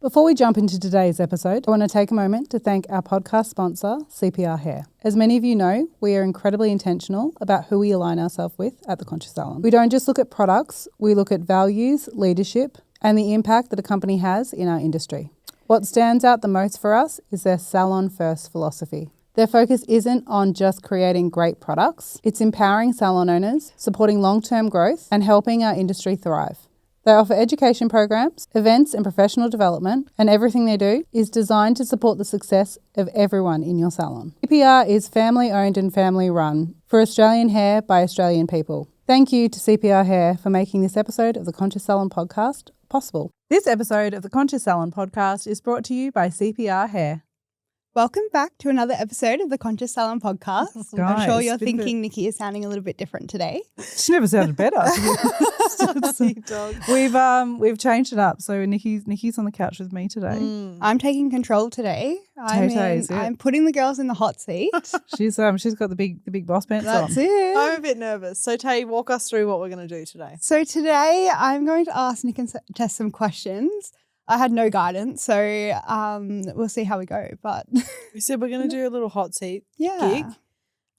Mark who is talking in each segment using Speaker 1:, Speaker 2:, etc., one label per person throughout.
Speaker 1: Before we jump into today's episode, I want to take a moment to thank our podcast sponsor, CPR Hair. As many of you know, we are incredibly intentional about who we align ourselves with at The Conscious Salon. We don't just look at products, we look at values, leadership, and the impact that a company has in our industry. What stands out the most for us is their salon-first philosophy. Their focus isn't on just creating great products, it's empowering salon owners, supporting long-term growth, and helping our industry thrive. They offer education programs, events and professional development, and everything they do is designed to support the success of everyone in your salon. CPR is family owned and family run for Australian hair by Australian people. Thank you to CPR Hair for making this episode of the Conscious Salon podcast possible. This episode of the Conscious Salon podcast is brought to you by CPR Hair.
Speaker 2: Welcome back to another episode of the Conscious Salon podcast.
Speaker 1: Guys,
Speaker 2: I'm sure you're thinking Nikki is sounding a little bit different today.
Speaker 1: She never sounded better. We've changed it up. So Nikki's on the couch with me today.
Speaker 2: I'm taking control today. I'm putting the girls in the hot seat.
Speaker 1: She's got the big boss pants on.
Speaker 2: That's it.
Speaker 3: I'm a bit nervous. So Tae, walk us through what we're going to do today.
Speaker 2: So today I'm going to ask Nic and Tess some questions. I had no guidance, so we'll see how we go. But
Speaker 3: We said we're going to do a little hot seat
Speaker 2: yeah,
Speaker 3: gig.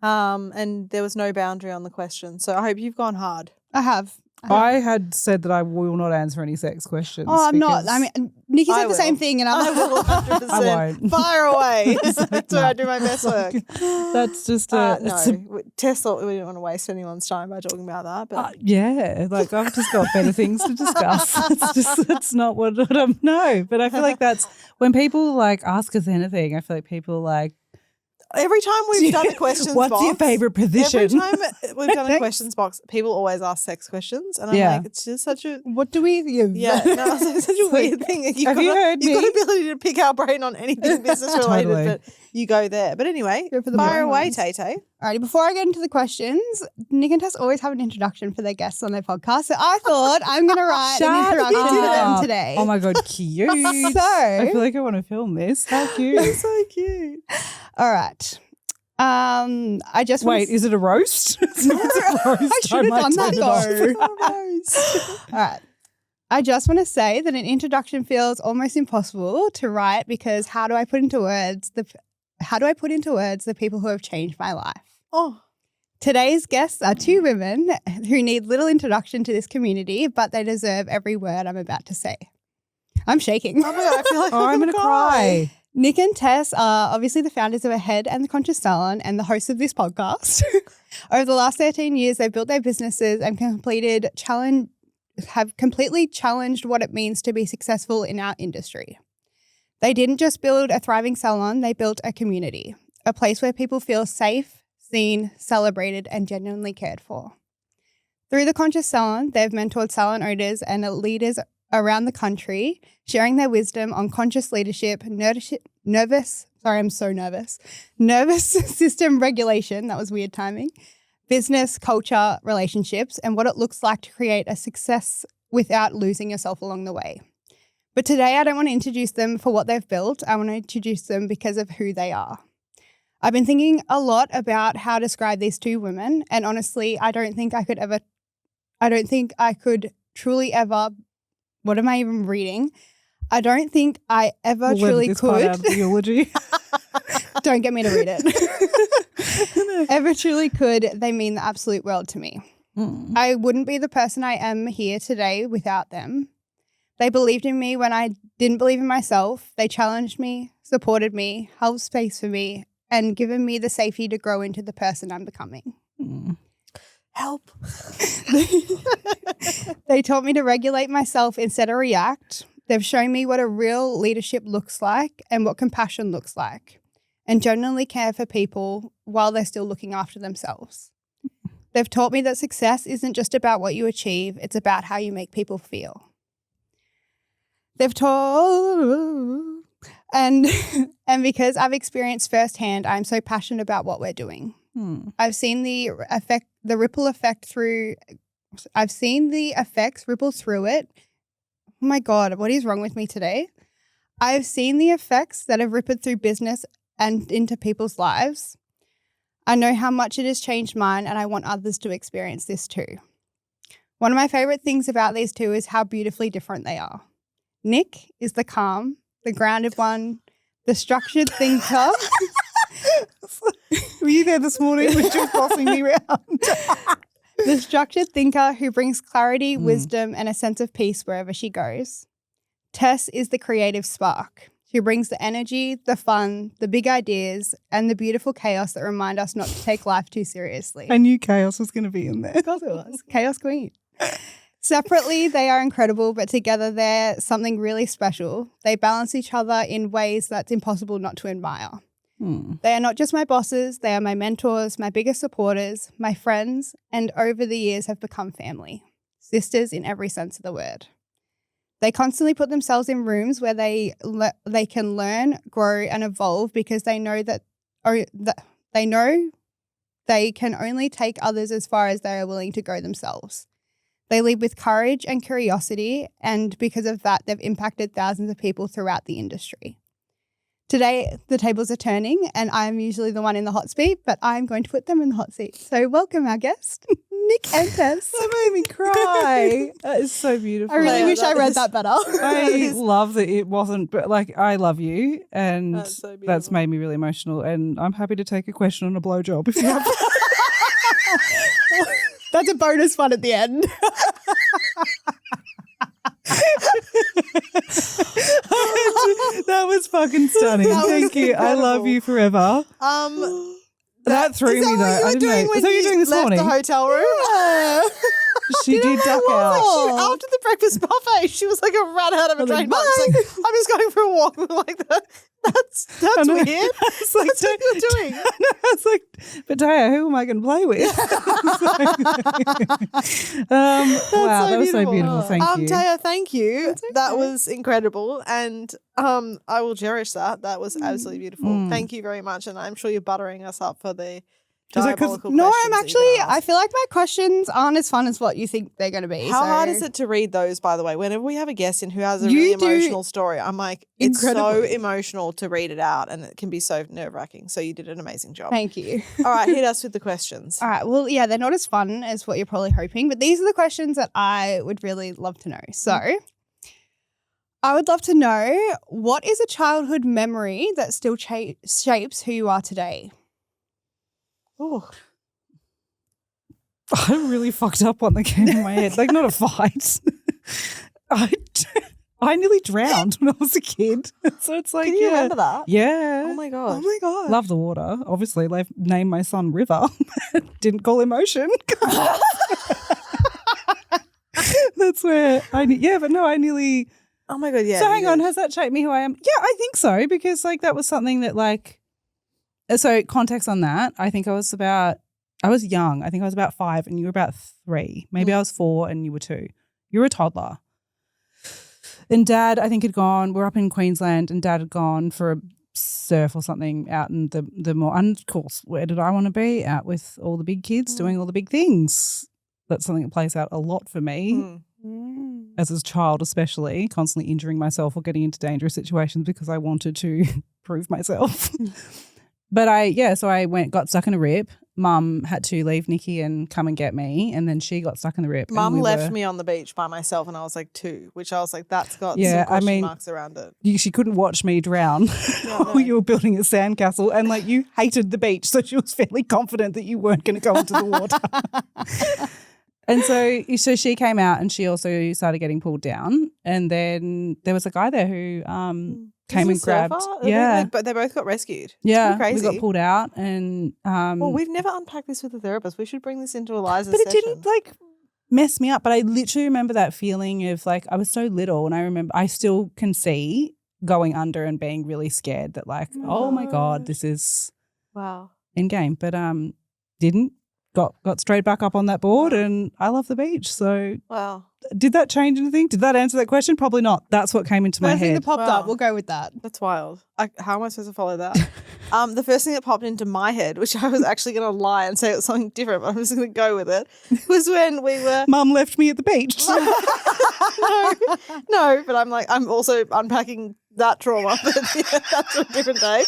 Speaker 3: And there was no boundary on the question. So I hope you've gone hard.
Speaker 2: I have.
Speaker 1: I had said that I will not answer any sex questions.
Speaker 2: Oh, I'm not. I mean, Nikki said the same thing, and
Speaker 3: I will 100%.
Speaker 1: I won't.
Speaker 3: Fire away. That's where I do my best work.
Speaker 1: That's just
Speaker 3: no. Tess thought we didn't want to waste anyone's time by talking about that. But
Speaker 1: yeah, like I've just got better things to discuss. It's not what I'm no. But I feel like that's when people like ask us anything. I feel like people like.
Speaker 3: Every time we've done a questions box.
Speaker 1: What's your favourite position?
Speaker 3: Every time we've done a questions box, people always ask sex questions. And I'm like, it's just such a...
Speaker 2: What do we...
Speaker 3: Yeah, no, it's such a weird thing. You've got the ability to pick our brain on anything business related,
Speaker 1: Totally.
Speaker 3: but you go there. But anyway, fire away, Tay Tay.
Speaker 2: Alrighty, before I get into the questions, Nic and Tess always have an introduction for their guests on their podcast. So I thought I'm going to write an introduction to them today.
Speaker 1: Oh my God, cute.
Speaker 2: So
Speaker 1: I feel like I want to film this. How cute.
Speaker 3: That's so cute.
Speaker 2: All right. I just
Speaker 1: Wait, is it a roast?
Speaker 2: I should have done that
Speaker 3: though.
Speaker 2: All right. I just want to say that an introduction feels almost impossible to write because how do I put into words the people who have changed my life?
Speaker 3: Oh.
Speaker 2: Today's guests are two women who need little introduction to this community, but they deserve every word I'm about to say. I'm shaking.
Speaker 3: Oh my God, I feel like
Speaker 1: I'm going to cry.
Speaker 2: Nic and Tess are obviously the founders of Ahead and the Conscious Salon and the hosts of this podcast. Over the last 13 years, they've built their businesses and have completely challenged what it means to be successful in our industry. They didn't just build a thriving salon, they built a community, a place where people feel safe, seen, celebrated, and genuinely cared for. Through the Conscious Salon, they've mentored salon owners and leaders around the country, sharing their wisdom on conscious leadership, nervous system regulation, that was weird timing, business, culture, relationships, and what it looks like to create a success without losing yourself along the way. But today I don't want to introduce them for what they've built. I want to introduce them because of who they are. I've been thinking a lot about how to describe these two women, and honestly, I don't think I could truly ever. What am I even reading? I don't think I ever truly could.
Speaker 1: The eulogy.
Speaker 2: Don't get me to read it. Ever truly could. They mean the absolute world to me. I wouldn't be the person I am here today without them. They believed in me when I didn't believe in myself. They challenged me, supported me, held space for me, and given me the safety to grow into the person I'm becoming.
Speaker 3: Help.
Speaker 2: They taught me to regulate myself instead of react. They've shown me what a real leadership looks like and what compassion looks like, and genuinely care for people while they're still looking after themselves. They've taught me that success isn't just about what you achieve, it's about how you make people feel. They've taught, and because I've experienced firsthand, I'm so passionate about what we're doing. I've seen the effects ripple through it. Oh my God, what is wrong with me today? I've seen the effects that have rippled through business and into people's lives. I know how much it has changed mine, and I want others to experience this too. One of my favorite things about these two is how beautifully different they are. Nic is the calm, the grounded one, the structured thinker.
Speaker 1: Were you there this morning when she was bossing me around?
Speaker 2: The structured thinker who brings clarity, wisdom, and a sense of peace wherever she goes. Tess is the creative spark who brings the energy, the fun, the big ideas, and the beautiful chaos that remind us not to take life too seriously.
Speaker 1: I knew chaos was going to be in there.
Speaker 2: Of course it was. Chaos Queen. Separately, they are incredible, but together they're something really special. They balance each other in ways that's impossible not to admire. They are not just my bosses, they are my mentors, my biggest supporters, my friends, and over the years have become family. Sisters in every sense of the word. They constantly put themselves in rooms where they can learn, grow, and evolve because they know that they can only take others as far as they are willing to go themselves. They lead with courage and curiosity, and because of that, they've impacted thousands of people throughout the industry. Today, the tables are turning, and I'm usually the one in the hot seat, but I'm going to put them in the hot seat. So welcome our guest, Nic and Tess.
Speaker 1: That made me cry. That is so beautiful.
Speaker 2: I really wish I read that better.
Speaker 1: I love that it wasn't, but like, I love you, and
Speaker 3: That's
Speaker 1: made me really emotional. And I'm happy to take a question on a blowjob if you have.
Speaker 2: That's a bonus one at the end.
Speaker 1: That was fucking stunning. Thank you. I love you forever. That threw me though. I didn't know. Is that what you're doing this
Speaker 3: left
Speaker 1: morning?
Speaker 3: the hotel room? Yeah.
Speaker 1: She did duck out.
Speaker 3: After the breakfast buffet, she was like a rat out of a drain box. Like, I'm just going for a walk. We're like, that's weird.
Speaker 1: It's like,
Speaker 3: That's what you're doing.
Speaker 1: I was like, but Taya, who am I going to play with? Wow, that was so beautiful. Thank you.
Speaker 3: Taya, thank you.
Speaker 2: Okay.
Speaker 3: That was incredible. And I will cherish that. That was absolutely beautiful. Thank you very much. And I'm sure you're buttering us up for the diabolical
Speaker 2: No,
Speaker 3: questions
Speaker 2: I'm
Speaker 3: that
Speaker 2: actually,
Speaker 3: you're gonna ask.
Speaker 2: I feel like my questions aren't as fun as what you think they're going to be.
Speaker 3: How
Speaker 2: so.
Speaker 3: hard is it to read those, by the way? Whenever we have a guest in who has a
Speaker 2: You
Speaker 3: really
Speaker 2: do
Speaker 3: emotional story, I'm like, it's so
Speaker 2: incredibly.
Speaker 3: emotional to read it out and it can be so nerve-wracking. So you did an amazing job.
Speaker 2: Thank you.
Speaker 3: All right, hit us with the questions.
Speaker 2: All right. Well, yeah, they're not as fun as what you're probably hoping, but these are the questions that I would really love to know. So I would love to know, what is a childhood memory that still shapes who you are today?
Speaker 3: Oh,
Speaker 1: I really fucked up one that came in my head. Like, not a fight. I nearly drowned when I was a kid. So it's like,
Speaker 3: can you remember that?
Speaker 1: Yeah.
Speaker 3: Oh my God.
Speaker 2: Oh my God.
Speaker 1: Love the water. Obviously, they've named my son River. Didn't call him Ocean. That's where I nearly.
Speaker 3: Oh my God, yeah.
Speaker 1: So hang on, has that shaped me who I am? Yeah, I think so, because like that was something that like, so context on that, I think I was young. I think I was about 5 and you were about 3. Maybe I was 4 and you were 2. You were a toddler. And Dad, I think, had gone, we're up in Queensland and Dad had gone for a surf or something out in the more, and of course, where did I want to be? Out with all the big kids doing all the big things. That's something that plays out a lot for me. As a child especially, constantly injuring myself or getting into dangerous situations because I wanted to prove myself. But so I got stuck in a rip. Mum had to leave Nikki and come and get me, and then she got stuck in the rip.
Speaker 3: Mum left me on the beach by myself and I was like 2, which I was like, that's got some question marks around it.
Speaker 1: She couldn't watch me drown while you were building a sandcastle, and like you hated the beach, so she was fairly confident that you weren't going to go into the water. And so she came out and she also started getting pulled down, and then there was a guy there who came and grabbed.
Speaker 3: But they both got rescued.
Speaker 1: Yeah,
Speaker 3: crazy.
Speaker 1: we got pulled out, and
Speaker 3: well, we've never unpacked this with a therapist. We should bring this into Eliza's
Speaker 1: but it
Speaker 3: session.
Speaker 1: didn't like mess me up. But I literally remember that feeling of like I was so little, and I remember I still can see going under and being really scared that like, oh my God, this is in game. But didn't. Got straight back up on that board, and I love the beach. So did that change anything? Did that answer that question? Probably not. That's what came into my
Speaker 2: First thing
Speaker 1: head.
Speaker 2: that popped up, we'll go with that.
Speaker 3: That's wild. How am I supposed to follow that? The first thing that popped into my head, which I was actually going to lie and say it was something different, but I'm just going to go with it, was when we were...
Speaker 1: Mum left me at the beach.
Speaker 3: No, but I'm also unpacking that trauma, but that's a different day.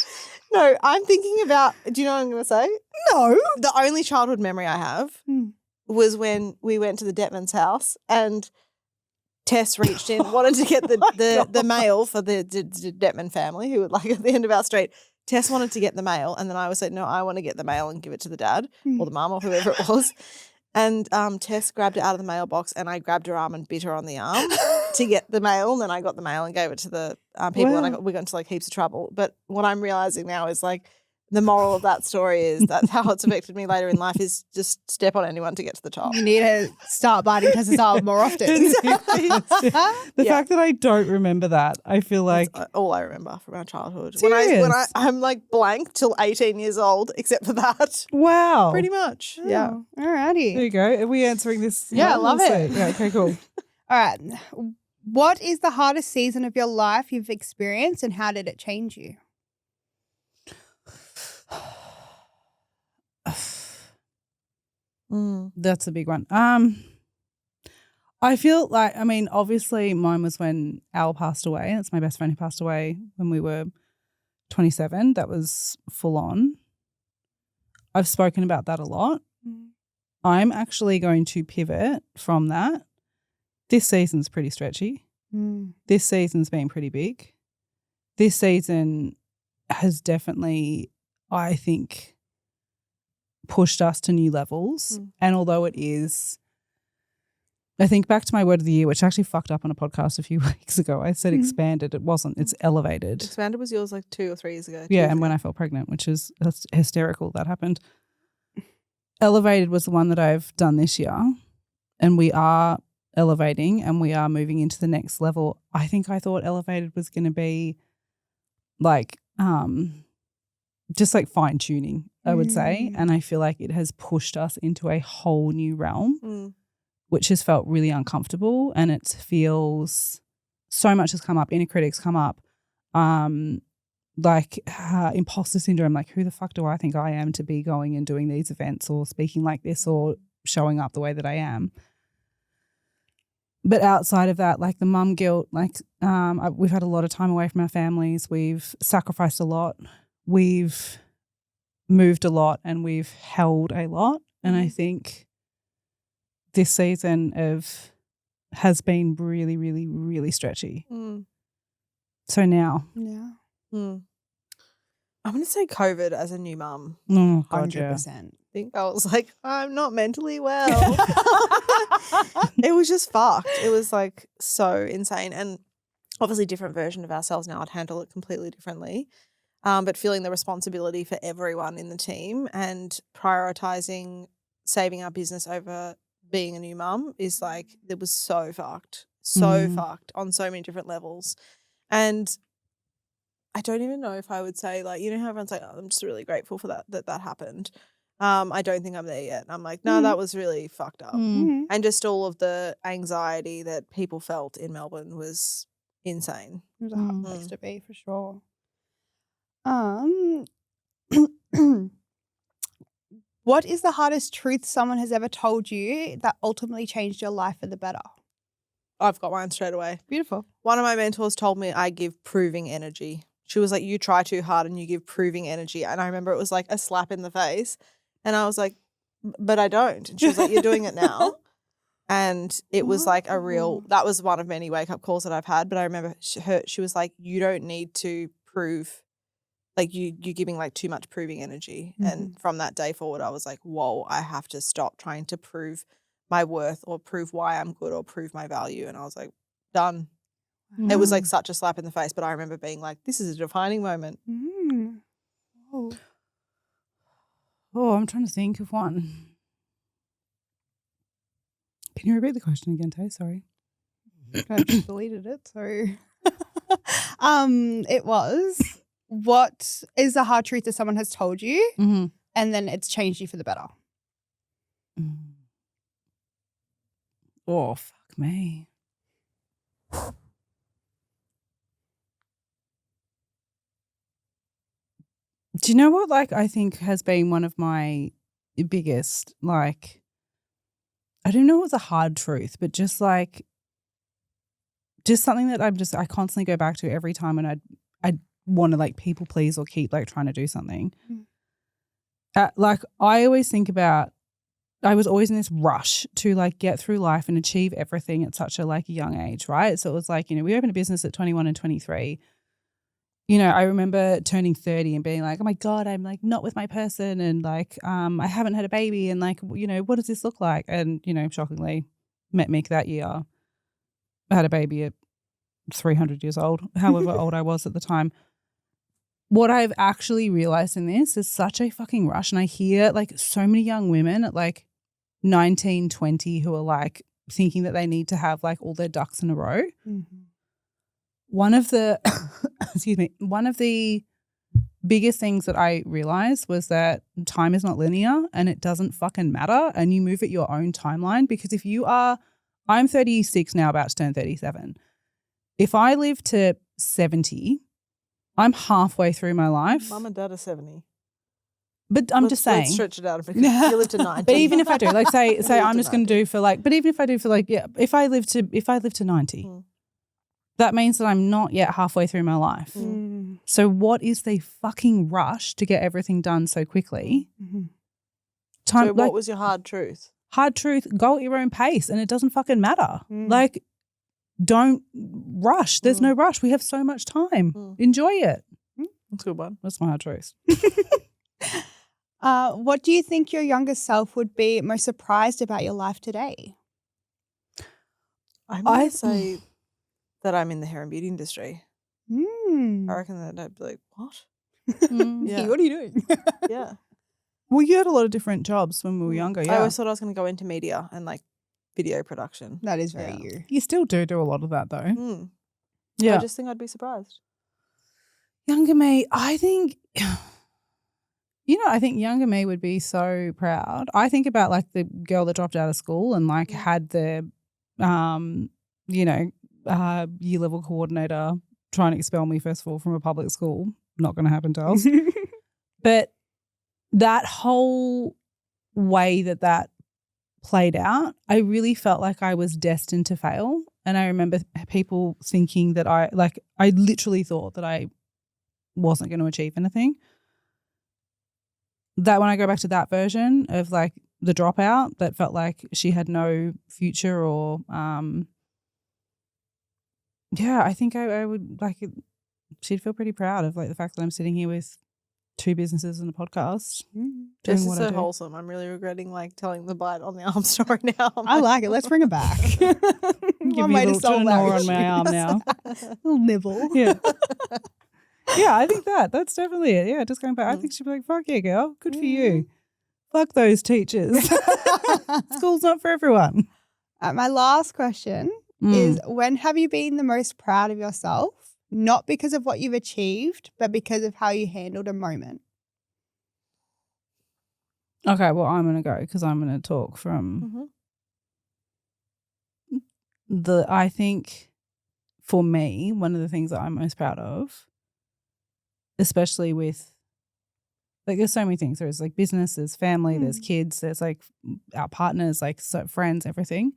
Speaker 3: No, I'm thinking about, do you know what I'm going to say?
Speaker 2: No.
Speaker 3: The only childhood memory I have was when we went to the Detman's house and Tess reached in, wanted to get the mail for the Detman family who would like at the end of our street. Tess wanted to get the mail, and then I was like, no, I want to get the mail and give it to the dad or the mum or whoever it was. And Tess grabbed it out of the mailbox, and I grabbed her arm and bit her on the arm to get the mail. And then I got the mail and gave it to the people, and we got into like heaps of trouble. But what I'm realizing now is like the moral of that story is that's how it's affected me later in life is just step on anyone to get to the top.
Speaker 2: You need to start biting Tess's arm more often.
Speaker 3: Exactly.
Speaker 4: The fact that I don't remember that, I feel like
Speaker 3: That's all I remember from our childhood.
Speaker 4: Serious?
Speaker 3: I'm like blank till 18 years old, except for that.
Speaker 4: wow.
Speaker 3: Pretty much. Yeah.
Speaker 2: Oh, alrighty.
Speaker 4: There you go. Are we answering this?
Speaker 2: Yeah, I love it.
Speaker 4: Yeah, okay, cool.
Speaker 2: All right. What is the hardest season of your life you've experienced and how did it change you?
Speaker 1: That's a big one. I feel like, I mean, obviously mine was when Al passed away. That's my best friend who passed away when we were 27. That was full on. I've spoken about that a lot. I'm actually going to pivot from that. This season's pretty stretchy. This season's been pretty big. This season has definitely, I think, pushed us to new levels. And although it is, I think back to my word of the year, which I actually fucked up on a podcast a few weeks ago. I said expanded. It wasn't. It's elevated.
Speaker 3: Expanded was yours like 2 or 3 years ago.
Speaker 1: Yeah, and when I fell pregnant, which is hysterical that happened. Elevated was the one that I've done this year, and we are elevating and we are moving into the next level. I think I thought elevated was going to be like just like fine tuning, I would say, and I feel like it has pushed us into a whole new realm, which has felt really uncomfortable, and it feels so much has come up. Inner critics come up, like imposter syndrome. Like, who the fuck do I think I am to be going and doing these events or speaking like this or showing up the way that I am? But outside of that, like the mum guilt, like we've had a lot of time away from our families. We've sacrificed a lot. We've moved a lot and we've held a lot. And I think this season has been really, really, really stretchy. So now.
Speaker 2: Yeah.
Speaker 3: I'm going to say COVID as a new mum.
Speaker 1: Oh, God,
Speaker 2: 100%.
Speaker 3: I think I was like, I'm not mentally well. It was just fucked. It was like so insane. And obviously different version of ourselves now. I'd handle it completely differently. But feeling the responsibility for everyone in the team and prioritizing saving our business over being a new mum is like, it was so fucked. So fucked on so many different levels. And I don't even know if I would say, like, you know how everyone's like, oh, I'm just really grateful for that happened. I don't think I'm there yet. I'm like, no, that was really fucked up. And just all of the anxiety that people felt in Melbourne was insane.
Speaker 2: It was a hard place to be for sure. What is the hardest truth someone has ever told you that ultimately changed your life for the better?
Speaker 3: I've got mine straight away.
Speaker 2: Beautiful.
Speaker 3: One of my mentors told me I give proving energy. She was like, you try too hard and you give proving energy. And I remember it was like a slap in the face. And I was like, but I don't. And she was like, you're doing it now. And it was like that was one of many wake-up calls that I've had. But I remember she was like, you don't need to prove, like you're giving like too much proving energy. And from that day forward, I was like, whoa, I have to stop trying to prove my worth or prove why I'm good or prove my value. And I was like, done. It was like such a slap in the face, but I remember being like, this is a defining moment.
Speaker 1: Oh, I'm trying to think of one. Can you repeat the question again, Tae? Sorry.
Speaker 2: I just deleted it, so it was, what is the hard truth that someone has told you and then it's changed you for the better?
Speaker 1: Oh, fuck me. Do you know what, like, I think has been one of my biggest, like, I don't know if it's a hard truth, but just like, just something that I constantly go back to every time when I want to like people please or keep like trying to do something. Like, I always think about I was always in this rush to like get through life and achieve everything at such a like young age, right? So it was like, we opened a business at 21 and 23. I remember turning 30 and being like, oh my God, I'm like not with my person, and like I haven't had a baby, and like, what does this look like? And, shockingly met Mick that year. I had a baby at 300 years old, however old I was at the time. What I've actually realized in this is such a fucking rush. And I hear like so many young women at like 19, 20 who are like thinking that they need to have like all their ducks in a row.
Speaker 2: Mm-hmm.
Speaker 1: One of the, one of the biggest things that I realized was that time is not linear and it doesn't fucking matter, and you move at your own timeline. Because if you are, I'm 36 now, about to turn 37. If I live to 70, I'm halfway through my life.
Speaker 3: Mum and Dad are 70.
Speaker 1: But let's
Speaker 3: saying. Let's stretch it out because you live to 90.
Speaker 1: But even if I do, like say I'm just going to do for like, but even if I do for like, if I live to 90, that means that I'm not yet halfway through my life.
Speaker 2: Mm.
Speaker 1: So what is the fucking rush to get everything done so quickly?
Speaker 2: Mm-hmm.
Speaker 3: So what was your hard truth?
Speaker 1: Hard truth, go at your own pace, and it doesn't fucking matter.
Speaker 2: Mm.
Speaker 1: Like, don't rush. There's no rush. We have so much time. Enjoy it.
Speaker 3: That's a good one.
Speaker 1: That's my hard truth.
Speaker 2: What do you think your younger self would be most surprised about your life today?
Speaker 3: I say that I'm in the hair and beauty industry.
Speaker 2: Mm.
Speaker 3: I reckon that I'd be like, what?
Speaker 2: Yeah. What are you doing?
Speaker 3: Yeah.
Speaker 1: Well, you had a lot of different jobs when we were younger. Yeah.
Speaker 3: I always thought I was going to go into media and like video production.
Speaker 2: That is very you.
Speaker 1: You still do a lot of that though.
Speaker 3: Mm.
Speaker 1: Yeah.
Speaker 3: I just think I'd be surprised.
Speaker 1: Younger me, I think, I think younger me would be so proud. I think about like the girl that dropped out of school and like had the, year level coordinator trying to expel me first of all from a public school. Not going to happen, Charles. But that whole way that played out, I really felt like I was destined to fail. And I remember people thinking that I literally thought that I wasn't going to achieve anything. That when I go back to that version of like the dropout that felt like she had no future or, I think I would like it. She'd feel pretty proud of like the fact that I'm sitting here with 2 businesses and a podcast.
Speaker 3: This is so wholesome. I'm really regretting like telling the bite on the arm story now.
Speaker 2: I like it. Let's bring it back.
Speaker 1: One way to solve that on my arm now.
Speaker 2: Little nibble.
Speaker 1: Yeah. Yeah, I think that's definitely it. Yeah, just going back. I think she'd be like, fuck yeah, girl. Good for you. Fuck those teachers. School's not for everyone.
Speaker 2: My last question is, when have you been the most proud of yourself? Not because of what you've achieved, but because of how you handled a moment.
Speaker 1: Okay, well, I'm going to go because I'm going to talk from I think for me, one of the things that I'm most proud of, especially with, like, there's so many things. There's like business, there's family, there's kids, there's like our partners, like so friends, everything.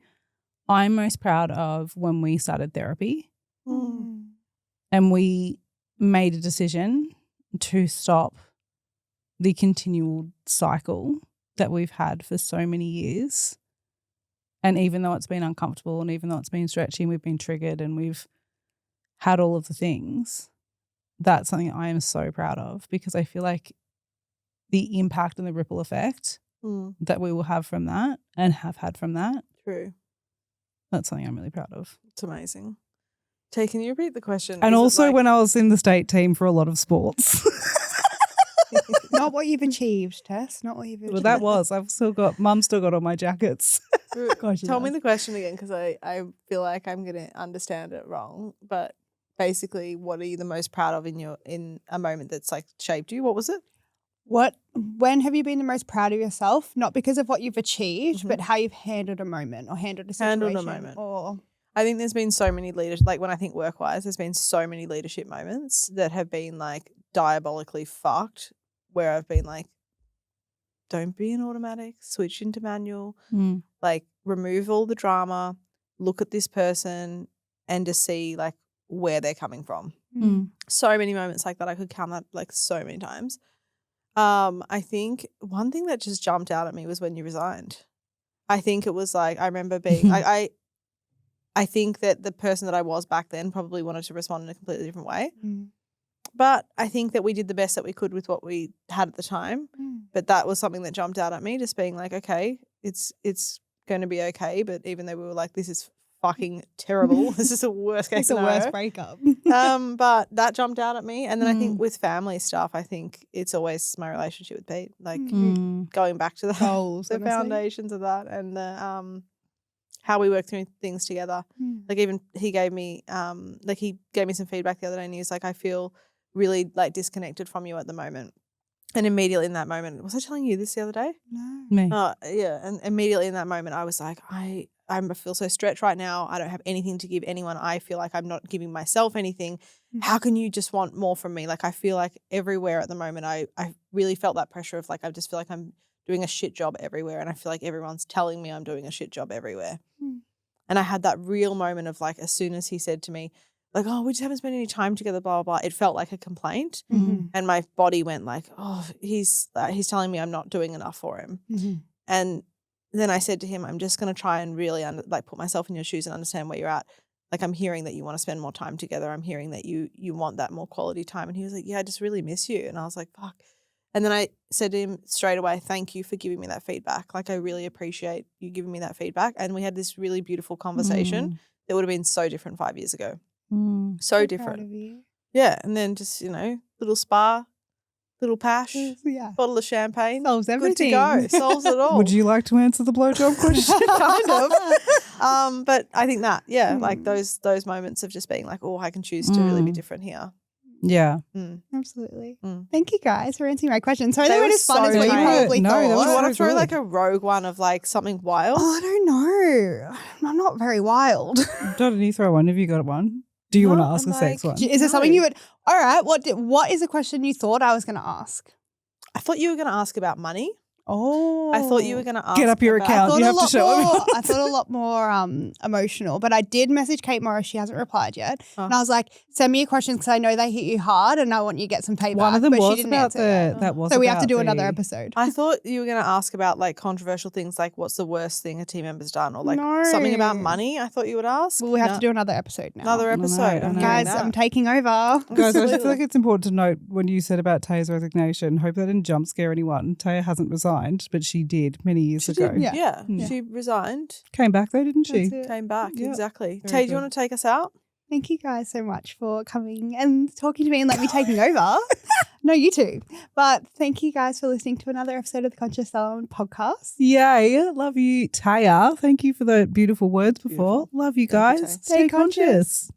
Speaker 1: I'm most proud of when we started therapy. And we made a decision to stop the continual cycle that we've had for so many years. And even though it's been uncomfortable and even though it's been stretchy and we've been triggered and we've had all of the things, that's something I am so proud of, because I feel like the impact and the ripple effect that we will have from that and have had from that.
Speaker 3: True.
Speaker 1: That's something I'm really proud of.
Speaker 3: It's amazing. Tay, can you repeat the question?
Speaker 1: And also when I was in the state team for a lot of sports.
Speaker 2: Not what you've achieved, Tess. Not what you've achieved.
Speaker 1: Well, that was. Mum still got all my jackets.
Speaker 3: Tell me the question again, because I feel like I'm going to understand it wrong. But basically, what are you the most proud of in a moment that's like shaped you? What was it?
Speaker 2: When have you been the most proud of yourself? Not because of what you've achieved, but how you've handled a moment or handled a situation.
Speaker 3: Handled a moment. I think there's been so many leadership, like when I think work-wise, there's been so many leadership moments that have been like diabolically fucked, where I've been like, don't be an automatic, switch into manual, like remove all the drama, look at this person and just see like where they're coming from. So many moments like that. I could count that like so many times. I think one thing that just jumped out at me was when you resigned. I think it was like, I remember being like, I think that the person that I was back then probably wanted to respond in a completely different way. But I think that we did the best that we could with what we had at the time. But that was something that jumped out at me, just being like, okay, it's going to be okay. But even though we were like, this is fucking terrible. This is the worst case scenario.
Speaker 2: It's the worst breakup.
Speaker 3: But that jumped out at me. And then I think with family stuff, I think it's always my relationship with Pete. Like going back to the
Speaker 2: Goals,
Speaker 3: the foundations of that and the how we work through things together. Like even he gave me some feedback the other day and he was like, I feel really like disconnected from you at the moment. And immediately in that moment, was I telling you this the other day?
Speaker 2: No.
Speaker 4: Me.
Speaker 3: Yeah. And immediately in that moment, I was like, I feel so stretched right now. I don't have anything to give anyone. I feel like I'm not giving myself anything. How can you just want more from me? Like I feel like everywhere at the moment, I really felt that pressure of like, I just feel like I'm doing a shit job everywhere. And I feel like everyone's telling me I'm doing a shit job everywhere. And I had that real moment of like, as soon as he said to me, like, oh, we just haven't spent any time together, blah, blah, blah. It felt like a complaint. And my body went like, oh, he's telling me I'm not doing enough for him. And then I said to him, I'm just going to try and really put myself in your shoes and understand where you're at. Like I'm hearing that you want to spend more time together. I'm hearing that you want that more quality time. And he was like, yeah, I just really miss you. And I was like, fuck. And then I said to him straight away, thank you for giving me that feedback. Like I really appreciate you giving me that feedback. And we had this really beautiful conversation that would have been so different 5 years ago. So different.
Speaker 2: Proud of you.
Speaker 3: Yeah. And then just, little spa, little pash,
Speaker 2: Yeah.
Speaker 3: bottle of champagne.
Speaker 2: Solves everything.
Speaker 3: Good to go. Solves it all.
Speaker 4: Would you like to answer the blowjob question?
Speaker 3: Kind of. But I think that, like those moments of just being like, oh, I can choose to really be different here.
Speaker 4: Yeah.
Speaker 2: Absolutely. Thank you guys for answering my questions. Sorry they
Speaker 3: were
Speaker 2: weren't as fun
Speaker 3: so
Speaker 2: as what you
Speaker 3: great.
Speaker 2: probably
Speaker 4: No,
Speaker 2: thought.
Speaker 4: that
Speaker 3: Do
Speaker 4: was
Speaker 3: you want
Speaker 4: so
Speaker 3: to throw
Speaker 4: good.
Speaker 3: like a rogue one of like something wild?
Speaker 2: Oh, I don't know. I'm not very wild.
Speaker 4: Didn't you throw one? Have you got one? Do you want to
Speaker 3: No,
Speaker 4: ask
Speaker 3: I'm
Speaker 4: a sex
Speaker 3: like-
Speaker 4: one?
Speaker 2: Is there something you would? All right. What is a question you thought I was going to ask?
Speaker 3: I thought you were going to ask about money.
Speaker 2: Oh,
Speaker 3: I thought you were going to ask
Speaker 4: Get up your
Speaker 3: about-
Speaker 4: account. You have to show him.
Speaker 2: I thought a lot more emotional, but I did message Kate Morris. She hasn't replied yet.
Speaker 3: Oh.
Speaker 2: And I was like, send me your questions because I know they hit you hard and I want you to get some payback.
Speaker 4: One of them
Speaker 2: but she
Speaker 4: was
Speaker 2: didn't
Speaker 4: about
Speaker 2: answer yet.
Speaker 4: that was
Speaker 2: So we have to
Speaker 4: about
Speaker 2: do another
Speaker 4: the-
Speaker 2: episode.
Speaker 3: I thought you were going to ask about like controversial things like what's the worst thing a team member's done or like
Speaker 2: No.
Speaker 3: something about money. I thought you would ask.
Speaker 2: Well, we have
Speaker 3: No.
Speaker 2: to do another episode now.
Speaker 3: Another episode.
Speaker 4: I know.
Speaker 3: I'm
Speaker 2: Guys,
Speaker 3: hearing
Speaker 2: I'm
Speaker 3: that.
Speaker 2: taking over.
Speaker 4: Guys, I just feel
Speaker 3: Absolutely.
Speaker 4: like it's important to note when you said about Tae's resignation, hope that didn't jump scare anyone. Tae hasn't resigned, but she did many years
Speaker 3: She
Speaker 4: ago.
Speaker 3: did,
Speaker 2: Yeah.
Speaker 3: yeah. She resigned,
Speaker 4: Came back though, didn't she?
Speaker 2: That's it.
Speaker 3: came back.
Speaker 4: Yeah.
Speaker 3: Exactly.
Speaker 4: Very
Speaker 3: Tay, do you
Speaker 4: good.
Speaker 3: want to take us out?
Speaker 2: Thank you guys so much for coming and talking to me and let me taking over. No, you too. But thank you guys for listening to another episode of the Conscious Salon podcast.
Speaker 4: Yay. Love you, Taya. Thank you for the beautiful words before. Love you
Speaker 3: Thank you,
Speaker 4: guys.
Speaker 3: Tay.
Speaker 2: Stay conscious.
Speaker 4: conscious.